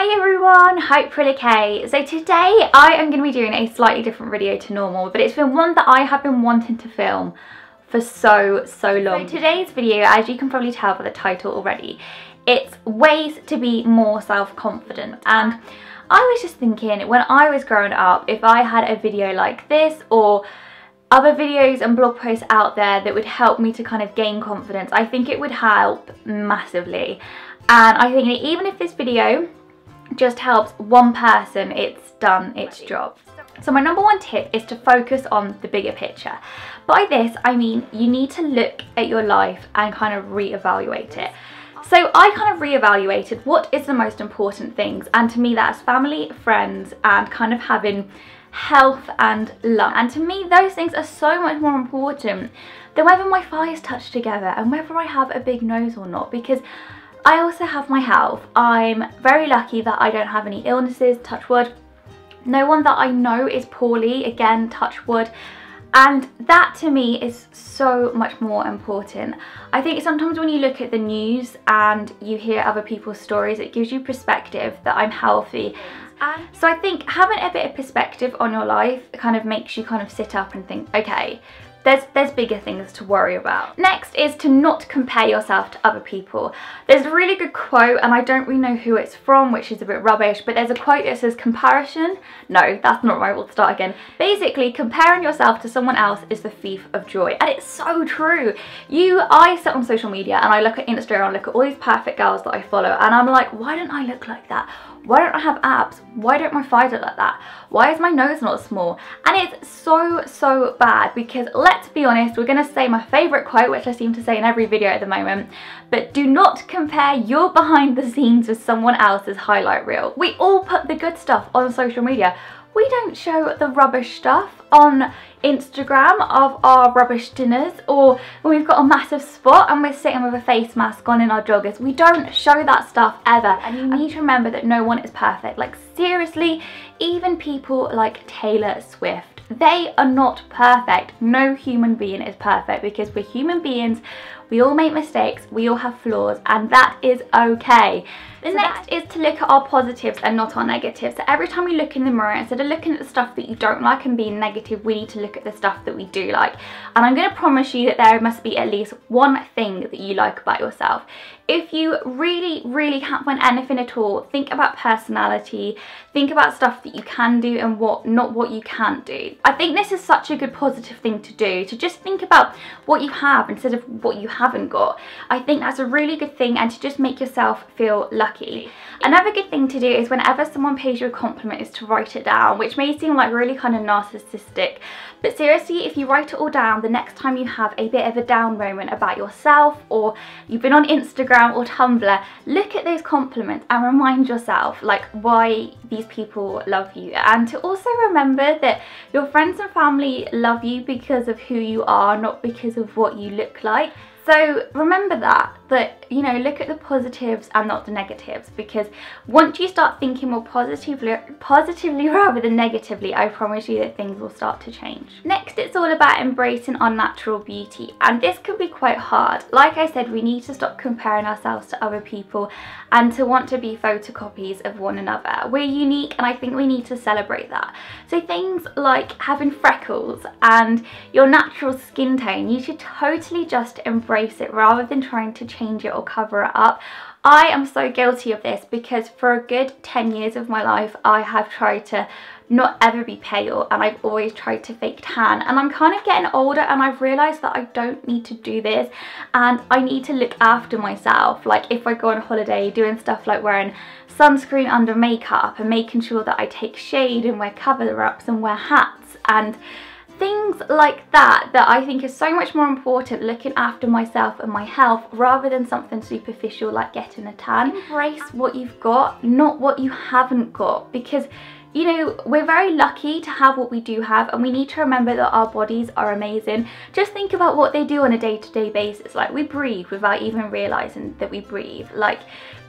Hi everyone, hope you're okay. So today I am going to be doing a slightly different video to normal, but it's been one that I have been wanting to film for so long. So today's video, as you can probably tell by the title already, it's ways to be more self-confident. And I was just thinking, when I was growing up, if I had a video like this or other videos and blog posts out there that would help me to kind of gain confidence, I think it would help massively. And I think that even if this video just helps one person, it's done its job. So my number one tip is to focus on the bigger picture. By this, I mean you need to look at your life and kind of reevaluate it. So I kind of reevaluated what is the most important things, and to me that's family, friends, and kind of having health and love. And to me those things are so much more important than whether my thighs touch together and whether I have a big nose or not, because I also have my health. I'm very lucky that I don't have any illnesses, touch wood. No one that I know is poorly, again, touch wood. And that to me is so much more important. I think sometimes when you look at the news and you hear other people's stories, it gives you perspective that I'm healthy. And so I think having a bit of perspective on your life kind of makes you kind of sit up and think, okay, there's bigger things to worry about. Next is to not compare yourself to other people. There's a really good quote, and I don't really know who it's from, which is a bit rubbish, but there's a quote that says comparison. No, that's not right, we'll start again. Basically, comparing yourself to someone else is the thief of joy. And it's so true. I sit on social media and I look at Instagram, I look at all these perfect girls that I follow, and I'm like, why don't I look like that? Why don't I have abs? Why don't my thighs look like that? Why is my nose not small? And it's so bad, because let's be honest, we're going to say my favourite quote, which I seem to say in every video at the moment, but do not compare your behind the scenes with someone else's highlight reel. We all put the good stuff on social media. We don't show the rubbish stuff on Instagram of our rubbish dinners, or when we've got a massive spot and we're sitting with a face mask on in our joggers. We don't show that stuff ever. And you need to remember that no one is perfect. Like seriously, even people like Taylor Swift, they are not perfect. No human being is perfect, because we're human beings. We all make mistakes, we all have flaws, and that is okay. The next is to look at our positives and not our negatives. So every time we look in the mirror, instead of looking at the stuff that you don't like and being negative, we need to look at the stuff that we do like. And I'm going to promise you that there must be at least one thing that you like about yourself. If you really can't find anything at all, think about personality, think about stuff that you can do and not what you can't do. I think this is such a good positive thing to do, to just think about what you have instead of what you haven't got. I think that's a really good thing, and to just make yourself feel lucky. Another good thing to do is whenever someone pays you a compliment is to write it down, which may seem like really kind of narcissistic, but seriously, if you write it all down, the next time you have a bit of a down moment about yourself, or you've been on Instagram or Tumblr, look at those compliments and remind yourself like why these people love you. And to also remember that your friends and family love you because of who you are, not because of what you look like. So remember that, you know, look at the positives and not the negatives, because once you start thinking more positively rather than negatively, I promise you that things will start to change. Next, it's all about embracing our natural beauty, and this can be quite hard. Like I said, we need to stop comparing ourselves to other people and to want to be photocopies of one another. We're unique, and I think we need to celebrate that. So things like having freckles and your natural skin tone, you should totally just embrace it rather than trying to change it or cover it up. I am so guilty of this, because for a good 10 years of my life I have tried to not ever be pale, and I've always tried to fake tan, and I'm kind of getting older and I've realised that I don't need to do this, and I need to look after myself. Like if I go on holiday, doing stuff like wearing sunscreen under makeup and making sure that I take shade and wear cover-ups and wear hats and things like that I think is so much more important, looking after myself and my health, rather than something superficial like getting a tan. Embrace what you've got, not what you haven't got, because you know, we're very lucky to have what we do have, and we need to remember that our bodies are amazing. Just think about what they do on a day-to-day basis. Like we breathe without even realising that we breathe. Like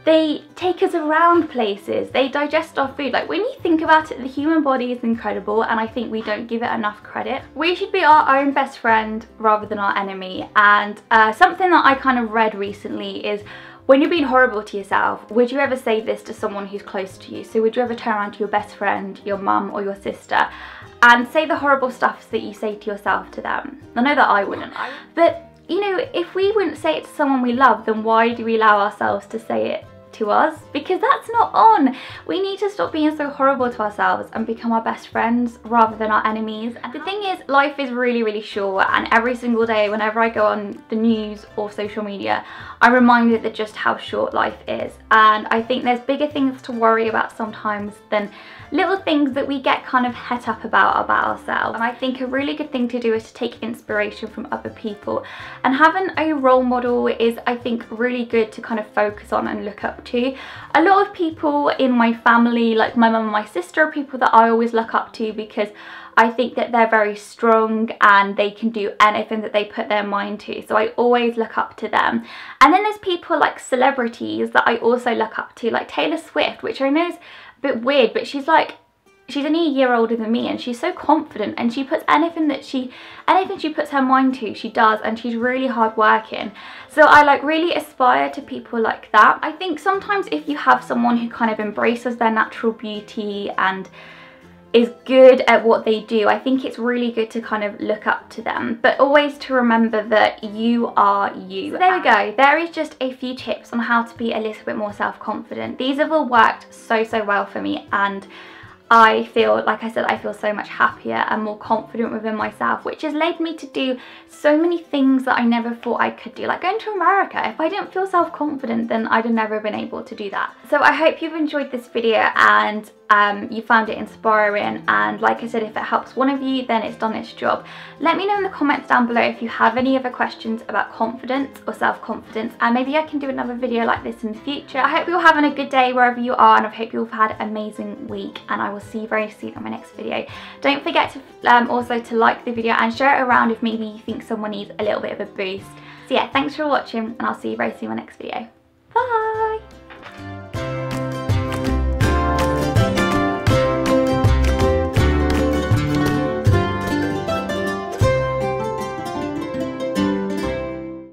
they take us around places, they digest our food. Like when you think about it, the human body is incredible, and I think we don't give it enough credit. We should be our own best friend rather than our enemy. And something that I kind of read recently is when you're being horrible to yourself, would you ever say this to someone who's close to you? So would you ever turn around to your best friend, your mum or your sister and say the horrible stuff that you say to yourself to them? I know that I wouldn't. But, you know, if we wouldn't say it to someone we love, then why do we allow ourselves to say it to us? Because that's not on. We need to stop being so horrible to ourselves and become our best friends rather than our enemies. And the thing is, life is really, really short, and every single day whenever I go on the news or social media, I'm reminded that just how short life is. And I think there's bigger things to worry about sometimes than little things that we get kind of het up about ourselves. And I think a really good thing to do is to take inspiration from other people, and having a role model is, I think, really good to kind of focus on and look up to. A lot of people in my family, like my mum and my sister, are people that I always look up to because I think that they're very strong and they can do anything that they put their mind to. So I always look up to them. And then there's people like celebrities that I also look up to, like Taylor Swift, which I know is a bit weird, but she's only a year older than me, and she's so confident, and she puts anything she puts her mind to, she does, and she's really hardworking. So I like really aspire to people like that. I think sometimes if you have someone who kind of embraces their natural beauty and is good at what they do, I think it's really good to kind of look up to them, but always to remember that you are you. So there we go. There is just a few tips on how to be a little bit more self-confident. These have all worked so well for me, and I feel, like I said, I feel so much happier and more confident within myself, which has led me to do so many things that I never thought I could do, like going to America. If I didn't feel self-confident, then I'd have never been able to do that. So I hope you've enjoyed this video and you found it inspiring, and like I said, if it helps one of you, then it's done its job. Let me know in the comments down below if you have any other questions about confidence or self-confidence, and maybe I can do another video like this in the future. I hope you're having a good day wherever you are, and I hope you've had an amazing week, and I will see you very soon on my next video. Don't forget to also to like the video and share it around if maybe you think someone needs a little bit of a boost. So yeah, thanks for watching, and I'll see you very soon in my next video. Bye!